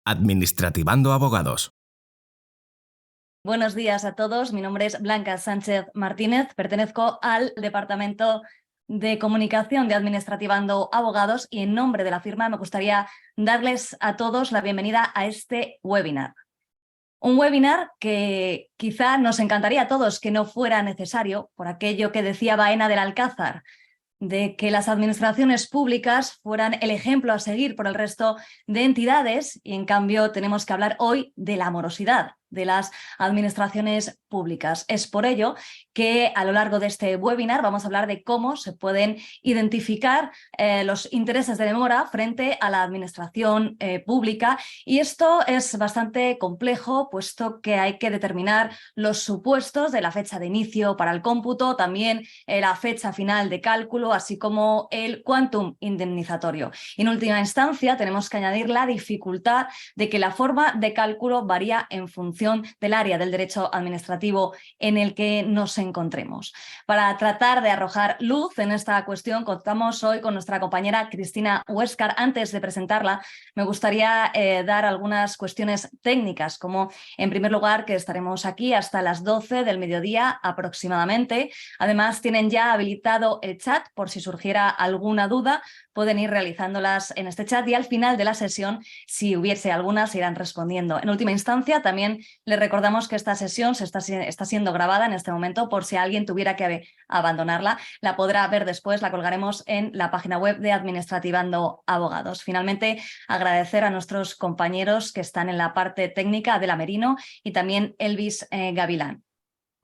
Administrativando Abogados. Buenos días a todos, mi nombre es Blanca Sánchez Martínez, pertenezco al Departamento de Comunicación de Administrativando Abogados y en nombre de la firma me gustaría darles a todos la bienvenida a este webinar. Un webinar que quizá nos encantaría a todos que no fuera necesario por aquello que decía Baena del Alcázar, de que las administraciones públicas fueran el ejemplo a seguir por el resto de entidades y en cambio tenemos que hablar hoy de la morosidad de las administraciones públicas. Es por ello que a lo largo de este webinar vamos a hablar de cómo se pueden identificar los intereses de demora frente a la administración pública y esto es bastante complejo puesto que hay que determinar los supuestos de la fecha de inicio para el cómputo, también la fecha final de cálculo, así como el quantum indemnizatorio. Y en última instancia tenemos que añadir la dificultad de que la forma de cálculo varía en función del área del derecho administrativo en el que nos encontremos. Para tratar de arrojar luz en esta cuestión, contamos hoy con nuestra compañera Cristina Huéscar. Antes de presentarla, me gustaría dar algunas cuestiones técnicas, como en primer lugar que estaremos aquí hasta las 12 del mediodía aproximadamente. Además, tienen ya habilitado el chat por si surgiera alguna duda, pueden ir realizándolas en este chat y al final de la sesión, si hubiese alguna, se irán respondiendo. En última instancia, también les recordamos que esta sesión está siendo grabada en este momento por si alguien tuviera que abandonarla. La podrá ver después, la colgaremos en la página web de Administrativando Abogados. Finalmente, agradecer a nuestros compañeros que están en la parte técnica, Adela Merino y también Elvis Gavilán.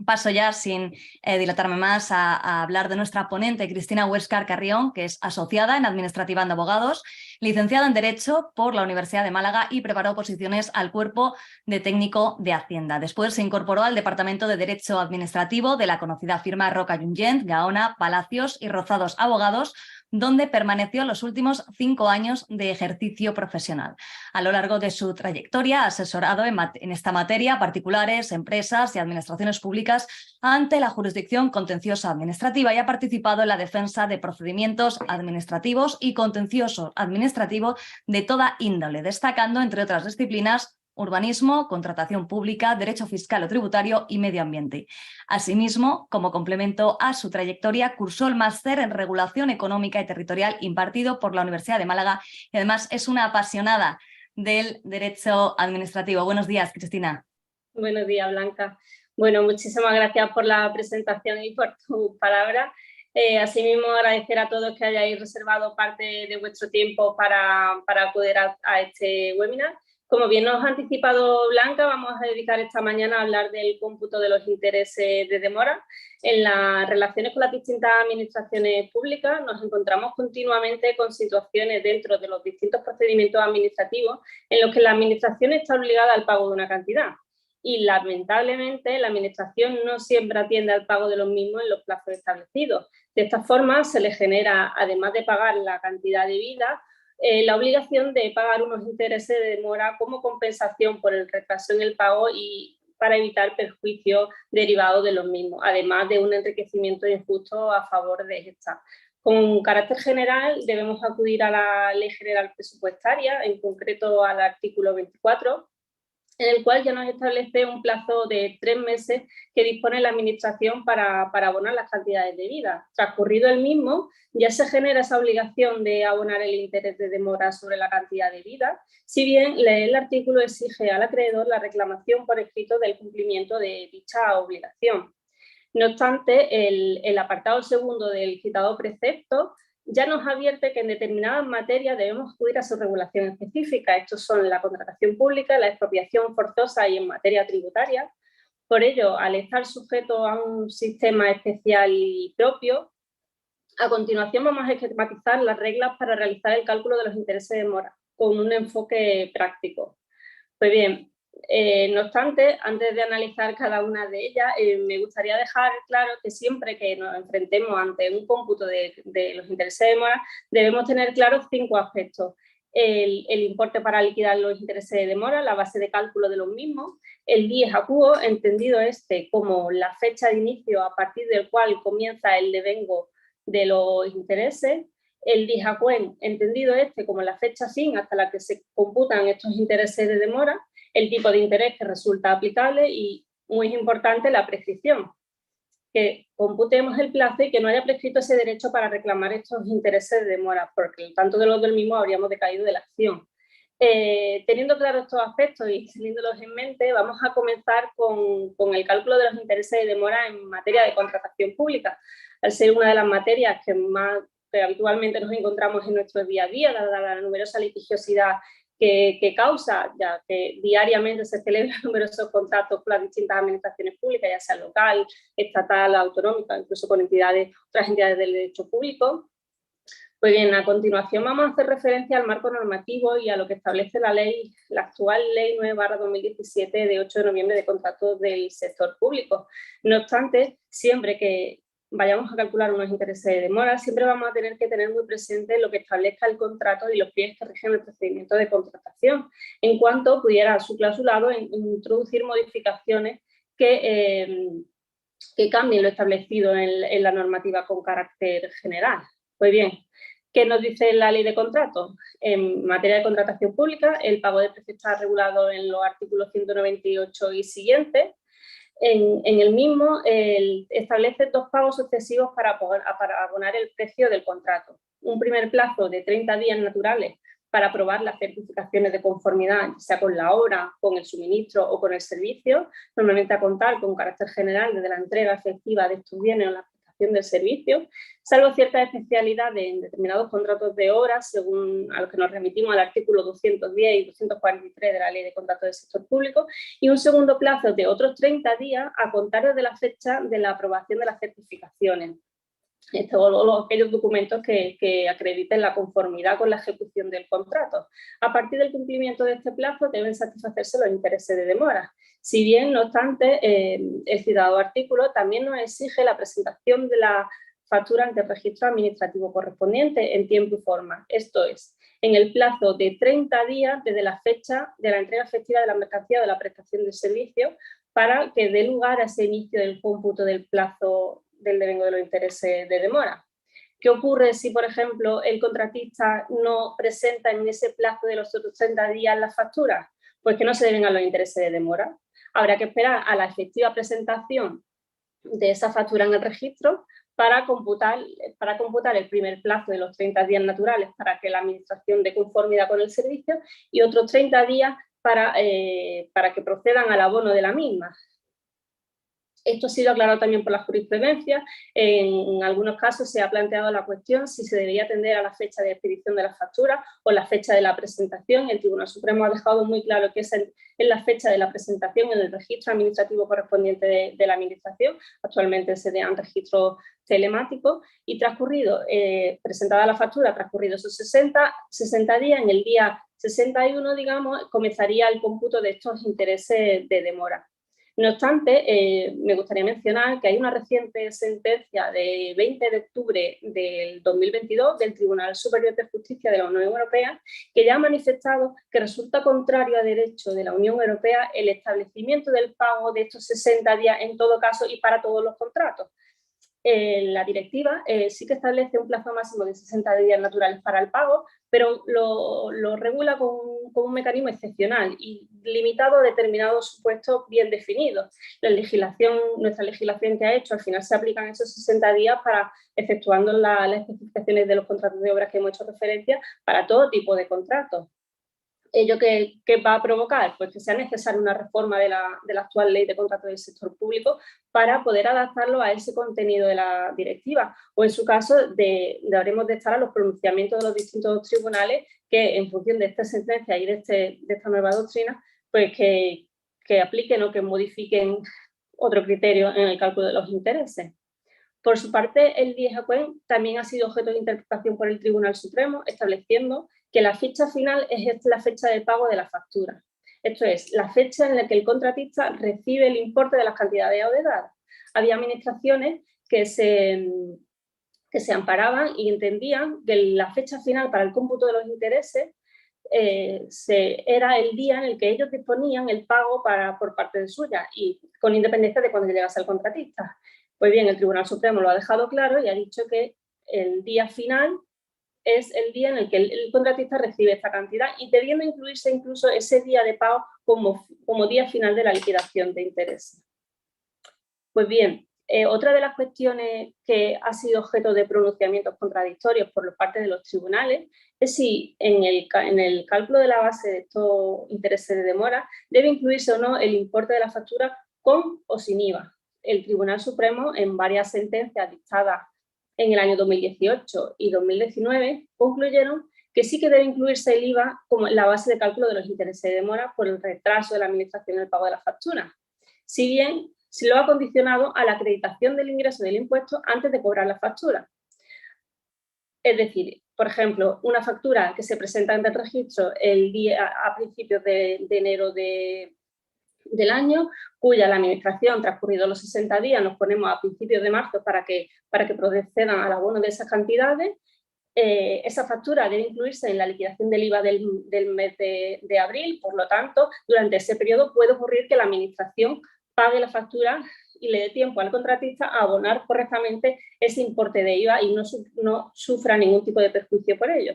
Paso ya, sin dilatarme más, a hablar de nuestra ponente, Cristina Huéscar Carrión, que es asociada en Administrativando Abogados, licenciada en Derecho por la Universidad de Málaga y preparó oposiciones al Cuerpo de Técnico de Hacienda. Después se incorporó al Departamento de Derecho Administrativo de la conocida firma Roca Junyent, Gaona, Palacios y Rozados Abogados, donde permaneció los últimos 5 años de ejercicio profesional. A lo largo de su trayectoria ha asesorado en esta materia a particulares, empresas y administraciones públicas ante la jurisdicción contenciosa administrativa y ha participado en la defensa de procedimientos administrativos y contencioso administrativo de toda índole, destacando, entre otras disciplinas, urbanismo, contratación pública, derecho fiscal o tributario y medio ambiente. Asimismo, como complemento a su trayectoria, cursó el máster en Regulación Económica y Territorial impartido por la Universidad de Málaga y además es una apasionada del derecho administrativo. Buenos días, Cristina. Buenos días, Blanca. Bueno, muchísimas gracias por la presentación y por tus palabras. Asimismo, agradecer a todos que hayáis reservado parte de vuestro tiempo para acudir a este webinar. Como bien nos ha anticipado Blanca, vamos a dedicar esta mañana a hablar del cómputo de los intereses de demora. En las relaciones con las distintas administraciones públicas nos encontramos continuamente con situaciones dentro de los distintos procedimientos administrativos en los que la administración está obligada al pago de una cantidad. Y lamentablemente la administración no siempre atiende al pago de los mismos en los plazos establecidos. De esta forma se le genera, además de pagar la cantidad debida, la obligación de pagar unos intereses de demora como compensación por el retraso en el pago y para evitar perjuicios derivados de los mismos, además de un enriquecimiento injusto a favor de esta. Con carácter general debemos acudir a la Ley General Presupuestaria, en concreto al artículo 24, en el cual ya nos establece un plazo de 3 meses que dispone la Administración para abonar las cantidades debidas. Transcurrido el mismo, ya se genera esa obligación de abonar el interés de demora sobre la cantidad debida, si bien el artículo exige al acreedor la reclamación por escrito del cumplimiento de dicha obligación. No obstante, el apartado segundo del citado precepto ya nos advierte que en determinadas materias debemos acudir a su regulación específica. Estos son la contratación pública, la expropiación forzosa y en materia tributaria. Por ello, al estar sujeto a un sistema especial y propio, a continuación vamos a esquematizar las reglas para realizar el cálculo de los intereses de demora con un enfoque práctico. Pues bien, no obstante, antes de analizar cada una de ellas, me gustaría dejar claro que siempre que nos enfrentemos ante un cómputo de los intereses de demora, debemos tener claros 5 aspectos. El importe para liquidar los intereses de demora, la base de cálculo de los mismos, el dies a quo, entendido como la fecha de inicio a partir del cual comienza el devengo de los intereses, El DIJACUEN, entendido como la fecha fin hasta la que se computan estos intereses de demora, el tipo de interés que resulta aplicable y, muy importante, la prescripción, que computemos el plazo y que no haya prescrito ese derecho para reclamar estos intereses de demora, porque tanto de los del mismo habríamos decaído de la acción. Teniendo claros estos aspectos y teniéndolos en mente, vamos a comenzar con el cálculo de los intereses de demora en materia de contratación pública, al ser una de las materias que habitualmente nos encontramos en nuestro día a día, dada la numerosa litigiosidad que causa, ya que diariamente se celebran numerosos contratos con las distintas administraciones públicas, ya sea local, estatal, autonómica, incluso con otras entidades del derecho público. Pues bien, a continuación vamos a hacer referencia al marco normativo y a lo que establece la actual Ley 9/2017 de 8 de noviembre de contratos del sector público. No obstante, siempre que vayamos a calcular unos intereses de demora, siempre vamos a tener que tener muy presente lo que establezca el contrato y los pliegues que rigen el procedimiento de contratación, en cuanto pudiera a su clausulado introducir modificaciones que cambien lo establecido en la normativa con carácter general. Pues bien, ¿qué nos dice la ley de contrato? En materia de contratación pública, el pago de precio está regulado en los artículos 198 y siguientes. En el mismo establece 2 pagos sucesivos para abonar el precio del contrato. Un primer plazo de 30 días naturales para aprobar las certificaciones de conformidad, sea con la obra, con el suministro o con el servicio, normalmente a contar con carácter general desde la entrega efectiva de estos bienes o la prestación del servicio, salvo ciertas especialidades en determinados contratos de horas, según a los que nos remitimos al artículo 210 y 243 de la Ley de Contratos del Sector Público, y un segundo plazo de otros 30 días a contar desde la fecha de la aprobación de las certificaciones. Aquellos documentos que acrediten la conformidad con la ejecución del contrato. A partir del cumplimiento de este plazo deben satisfacerse los intereses de demora. Si bien, no obstante, el citado artículo también nos exige la presentación de la factura ante el registro administrativo correspondiente en tiempo y forma. Esto es, en el plazo de 30 días desde la fecha de la entrega efectiva de la mercancía o de la prestación del servicio, para que dé lugar a ese inicio del cómputo del plazo del devengo de los intereses de demora. ¿Qué ocurre si, por ejemplo, el contratista no presenta en ese plazo de los otros 30 días las facturas? Pues que no se deben a los intereses de demora. Habrá que esperar a la efectiva presentación de esa factura en el registro para computar el primer plazo de los 30 días naturales para que la administración dé conformidad con el servicio y otros 30 días para que procedan al abono de la misma. Esto ha sido aclarado también por la jurisprudencia. En algunos casos se ha planteado la cuestión si se debería atender a la fecha de expedición de la factura o la fecha de la presentación. El Tribunal Supremo ha dejado muy claro que es la fecha de la presentación en el registro administrativo correspondiente de la Administración. Actualmente se dan registros telemáticos y presentada la factura, transcurridos esos 60 días, en el día 61, digamos, comenzaría el cómputo de estos intereses de demora. No obstante, me gustaría mencionar que hay una reciente sentencia de 20 de octubre del 2022 del Tribunal Superior de Justicia de la Unión Europea que ya ha manifestado que resulta contrario a derecho de la Unión Europea el establecimiento del pago de estos 60 días en todo caso y para todos los contratos. La directiva sí que establece un plazo máximo de 60 días naturales para el pago, pero lo regula con un mecanismo excepcional y limitado a determinados supuestos bien definidos. Nuestra legislación que ha hecho, al final se aplican esos 60 días efectuando las especificaciones de los contratos de obras que hemos hecho referencia para todo tipo de contratos. ¿Ello qué va a provocar? Pues que sea necesaria una reforma de la actual Ley de Contratos del Sector Público para poder adaptarlo a ese contenido de la directiva, o en su caso deberemos de estar a los pronunciamientos de los distintos tribunales que, en función de esta sentencia y de esta nueva doctrina, pues que apliquen o que modifiquen otro criterio en el cálculo de los intereses. Por su parte, el DIJACUEN también ha sido objeto de interpretación por el Tribunal Supremo, estableciendo que la fecha final es la fecha de pago de la factura. Esto es, la fecha en la que el contratista recibe el importe de las cantidades adeudadas. Había administraciones que se amparaban y entendían que la fecha final para el cómputo de los intereses era el día en el que ellos disponían el pago por parte de suya y con independencia de cuando llegase el contratista. Pues bien, el Tribunal Supremo lo ha dejado claro y ha dicho que el día final es el día en el que el contratista recibe esta cantidad y debiendo incluirse incluso ese día de pago como día final de la liquidación de intereses. Pues bien, otra de las cuestiones que ha sido objeto de pronunciamientos contradictorios por parte de los tribunales es si en el cálculo de la base de estos intereses de demora debe incluirse o no el importe de la factura con o sin IVA. El Tribunal Supremo, en varias sentencias dictadas en el año 2018 y 2019, concluyeron que sí que debe incluirse el IVA como en la base de cálculo de los intereses de demora por el retraso de la administración en el pago de la factura. Si bien se lo ha condicionado a la acreditación del ingreso del impuesto antes de cobrar la factura. Es decir, por ejemplo, una factura que se presenta ante el registro a principios de enero del año, cuya la administración, transcurridos los 60 días, nos ponemos a principios de marzo para que procedan al abono de esas cantidades. Esa factura debe incluirse en la liquidación del IVA del mes de abril, por lo tanto, durante ese periodo puede ocurrir que la administración pague la factura y le dé tiempo al contratista a abonar correctamente ese importe de IVA y no sufra ningún tipo de perjuicio por ello.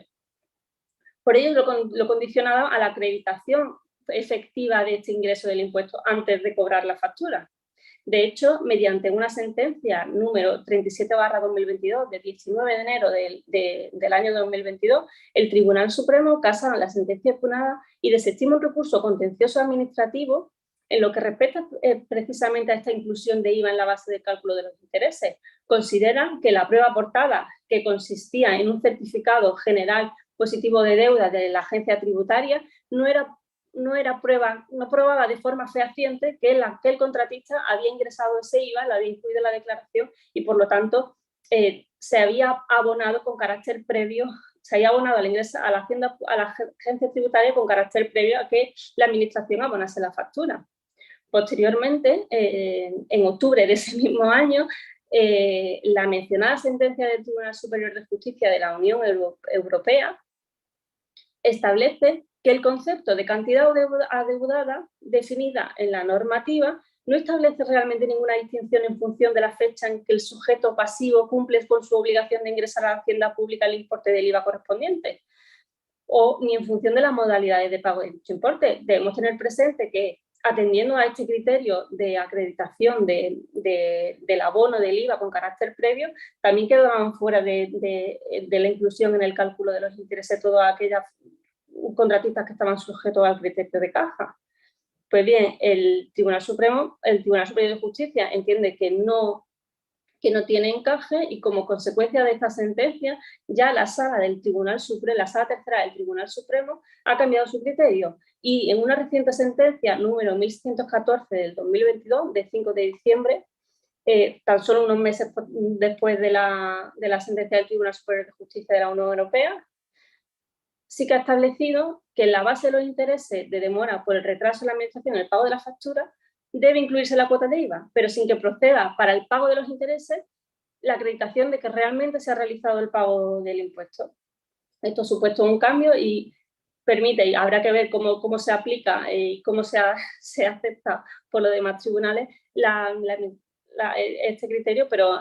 Por ello lo condicionado a la acreditación efectiva de este ingreso del impuesto antes de cobrar la factura. De hecho, mediante una sentencia número 37/2022 de 19 de enero del año 2022, el Tribunal Supremo casa la sentencia expugnada y desestima un recurso contencioso administrativo en lo que respecta precisamente a esta inclusión de IVA en la base de cálculo de los intereses. Consideran que la prueba aportada, que consistía en un certificado general positivo de deuda de la agencia tributaria, no probaba de forma fehaciente que el contratista había ingresado ese IVA, lo había incluido en la declaración y por lo tanto se había abonado con carácter previo, se había abonado al ingreso a la agencia tributaria con carácter previo a que la administración abonase la factura. Posteriormente, en octubre de ese mismo año, la mencionada sentencia del Tribunal Superior de Justicia de la Unión Europea establece que el concepto de cantidad adeudada definida en la normativa no establece realmente ninguna distinción en función de la fecha en que el sujeto pasivo cumple con su obligación de ingresar a la hacienda pública el importe del IVA correspondiente, ni en función de las modalidades de pago de dicho importe. Debemos tener presente que, atendiendo a este criterio de acreditación del abono del IVA con carácter previo, también quedaban fuera de la inclusión en el cálculo de los intereses todas aquellas contratistas que estaban sujetos al criterio de caja. Pues bien, el Tribunal Superior de Justicia entiende que no tiene encaje y como consecuencia de esta sentencia ya la sala tercera del Tribunal Supremo ha cambiado su criterio y en una reciente sentencia número 1614 del 2022 de 5 de diciembre, tan solo unos meses después de la sentencia del Tribunal Superior de Justicia de la Unión Europea, sí que ha establecido que en la base de los intereses de demora por el retraso de la administración en el pago de la factura debe incluirse la cuota de IVA, pero sin que proceda para el pago de los intereses la acreditación de que realmente se ha realizado el pago del impuesto. Esto ha supuesto un cambio y permite, y habrá que ver cómo se aplica y cómo se acepta por los demás tribunales este criterio, pero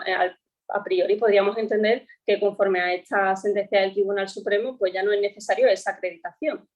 a priori podríamos entender que conforme a esta sentencia del Tribunal Supremo, pues ya no es necesario esa acreditación.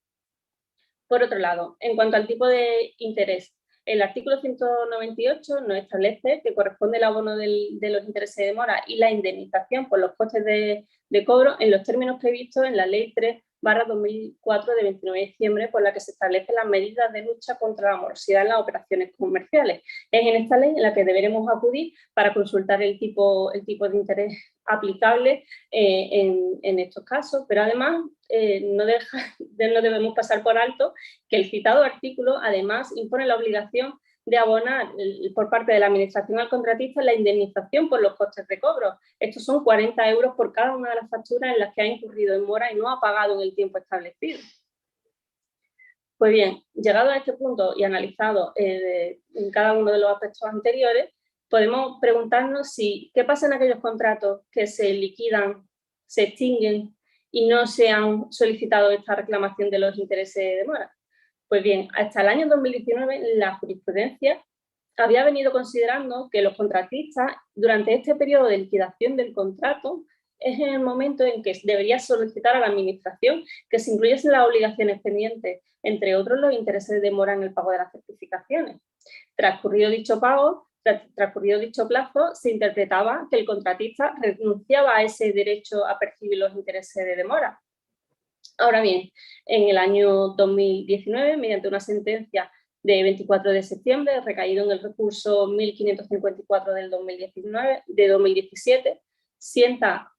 Por otro lado, en cuanto al tipo de interés, el artículo 198 nos establece que corresponde el abono de los intereses de demora y la indemnización por los costes de cobro en los términos previstos en la Ley 3/2004 de 29 de diciembre, por la que se establecen las medidas de lucha contra la morosidad en las operaciones comerciales. Es en esta ley en la que deberemos acudir para consultar el tipo de interés aplicable en estos casos, pero además no debemos pasar por alto que el citado artículo además impone la obligación de abonar por parte de la administración al contratista la indemnización por los costes de cobro. Estos son 40 euros por cada una de las facturas en las que ha incurrido en mora y no ha pagado en el tiempo establecido. Pues bien, llegado a este punto y analizado en cada uno de los aspectos anteriores, podemos preguntarnos qué pasa en aquellos contratos que se liquidan, se extinguen y no se han solicitado esta reclamación de los intereses de demora. Pues bien, hasta el año 2019 la jurisprudencia había venido considerando que los contratistas durante este periodo de liquidación del contrato es en el momento en que debería solicitar a la Administración que se incluyesen las obligaciones pendientes, entre otros los intereses de demora en el pago de las certificaciones. Transcurrido dicho plazo, se interpretaba que el contratista renunciaba a ese derecho a percibir los intereses de demora. Ahora bien, en el año 2019, mediante una sentencia de 24 de septiembre, recaído en el recurso 1554 del 2017, sienta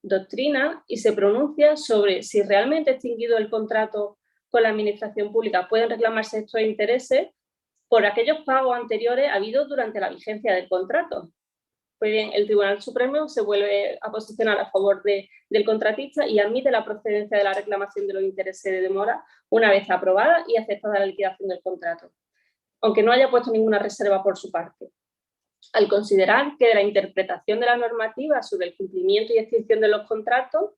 doctrina y se pronuncia sobre si realmente extinguido el contrato con la Administración Pública pueden reclamarse estos intereses por aquellos pagos anteriores habidos durante la vigencia del contrato. Pues bien, el Tribunal Supremo se vuelve a posicionar a favor del contratista y admite la procedencia de la reclamación de los intereses de demora una vez aprobada y aceptada la liquidación del contrato, aunque no haya puesto ninguna reserva por su parte. Al considerar que de la interpretación de la normativa sobre el cumplimiento y extinción de los contratos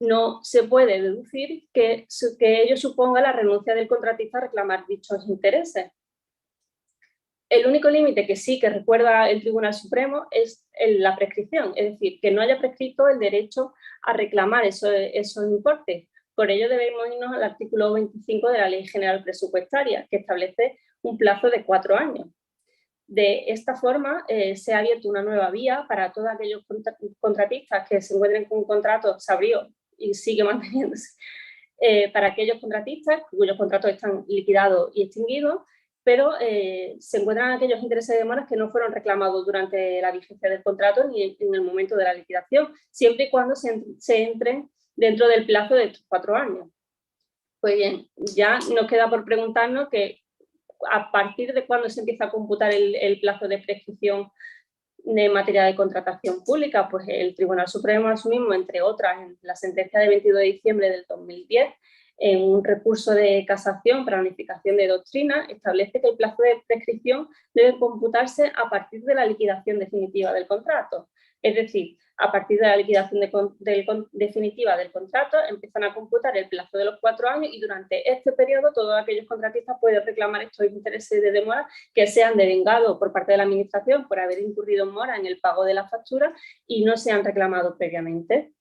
no se puede deducir que ello suponga la renuncia del contratista a reclamar dichos intereses. El único límite que sí que recuerda el Tribunal Supremo es la prescripción, es decir, que no haya prescrito el derecho a reclamar esos importes. Por ello debemos irnos al artículo 25 de la Ley General Presupuestaria, que establece un plazo de 4 años. De esta forma se ha abierto una nueva vía para todos aquellos contratistas que se encuentren con un contrato, se abrió y sigue manteniéndose, para aquellos contratistas cuyos contratos están liquidados y extinguidos, pero se encuentran aquellos intereses de demoras que no fueron reclamados durante la vigencia del contrato ni en el momento de la liquidación, siempre y cuando se entren dentro del plazo de estos 4 años. Pues bien, ya nos queda por preguntarnos que a partir de cuándo se empieza a computar el plazo de prescripción en materia de contratación pública. Pues el Tribunal Supremo asimismo, entre otras, en la sentencia de 22 de diciembre del 2010, en un recurso de casación para unificación de doctrina, establece que el plazo de prescripción debe computarse a partir de la liquidación definitiva del contrato. Es decir, a partir de la liquidación definitiva del contrato empiezan a computar el plazo de los 4 años y durante este periodo todos aquellos contratistas pueden reclamar estos intereses de demora que sean devengados por parte de la Administración por haber incurrido en mora en el pago de la factura y no se han reclamado previamente.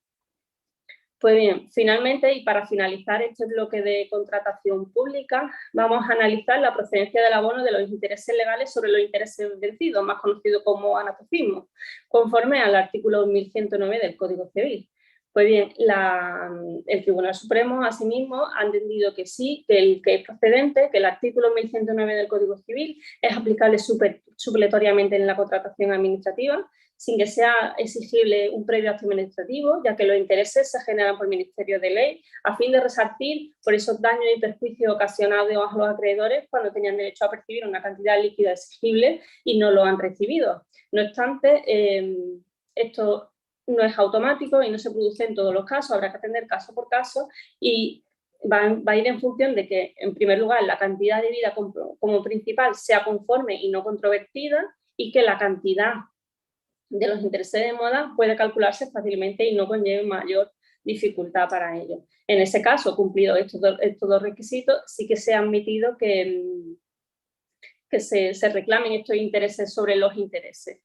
Pues bien, finalmente, y para finalizar este bloque de contratación pública, vamos a analizar la procedencia del abono de los intereses legales sobre los intereses vencidos, más conocido como anatocismo, conforme al artículo 1109 del Código Civil. Pues bien, el Tribunal Supremo, asimismo, ha entendido que sí, que es procedente, que el artículo 1109 del Código Civil es aplicable supletoriamente en la contratación administrativa, sin que sea exigible un previo acto administrativo, ya que los intereses se generan por el Ministerio de Ley a fin de resarcir por esos daños y perjuicios ocasionados a los acreedores cuando tenían derecho a percibir una cantidad líquida exigible y no lo han recibido. No obstante, esto no es automático y no se produce en todos los casos, habrá que atender caso por caso y va a ir en función de que, en primer lugar, la cantidad debida como principal sea conforme y no controvertida y que la cantidad de los intereses de demora puede calcularse fácilmente y no conlleve mayor dificultad para ello. En ese caso, cumplidos estos dos requisitos, sí que se ha admitido que se reclamen estos intereses sobre los intereses.